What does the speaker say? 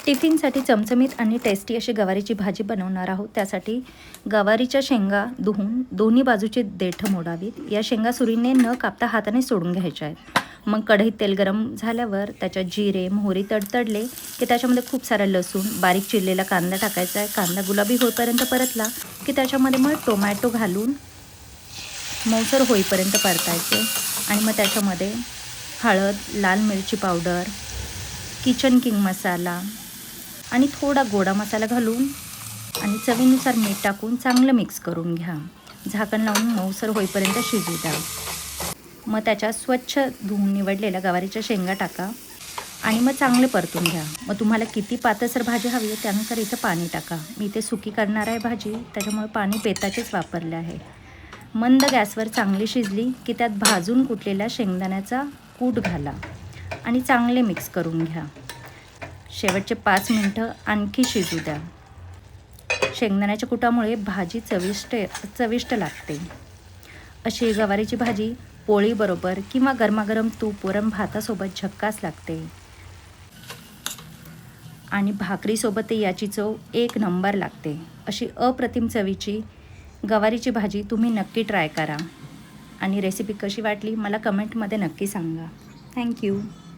टिफिनसाठी चमचमीत आणि टेस्टी अशी गवारीची भाजी बनवणार आहोत। त्यासाठी गवारीच्या शेंगा धुवून दोन्ही बाजूचे देठ मोडावीत। या शेंगा सुरीने न कापता हाताने सोडून घ्यायच्या आहेत। मग कढईत तेल गरम झाल्यावर त्याच्यात जिरे मोहरी तडतडले की त्याच्यामध्ये खूप सारा लसूण बारीक चिरलेला कांदा टाकायचा आहे। कांदा गुलाबी होईपर्यंत परतला की त्याच्यामध्ये मग टोमॅटो घालून मऊसर होईपर्यंत परतायचे। आणि मग त्याच्यामध्ये हळद लाल मिरची पावडर किचन किंग मसाला आणि थोडा गोडा मसाला घालून आणि चवीनुसार मीठ टाकून चांगलं मिक्स करून घ्या। झाकण लावून मऊसर होईपर्यंत शिजू द्या। मग त्याच्यात स्वच्छ धुवून निवडलेल्या गवारीच्या शेंगा टाका आणि मग चांगले परतून घ्या। मग तुम्हाला किती पातळसर भाजी हवी आहे त्यानुसार इथं पाणी टाका। मी इथे सुकी करणार आहे भाजी, त्याच्यामुळे पाणी बेताचेच वापरले आहे। मंद गॅसवर चांगली शिजली की त्यात भाजून कुटलेल्या शेंगदाण्याचा कूट घाला आणि चांगले मिक्स करून घ्या। शेवटचे 5 मिनिटं आणखी शिजू द्या। शेंगदाण्याच्या कुटामुळे भाजी चविष्ट लागते। अशी गवारीची भाजी पोळीबरोबर किंवा गरमागरम तूप वरण भातासोबत झक्कास लागते आणि भाकरीसोबत याची चव एक नंबर लागते। अशी अप्रतिम चवीची गवारीची भाजी तुम्ही नक्की ट्राय करा आणि रेसिपी कशी वाटली मला कमेंटमध्ये नक्की सांगा। थँक्यू।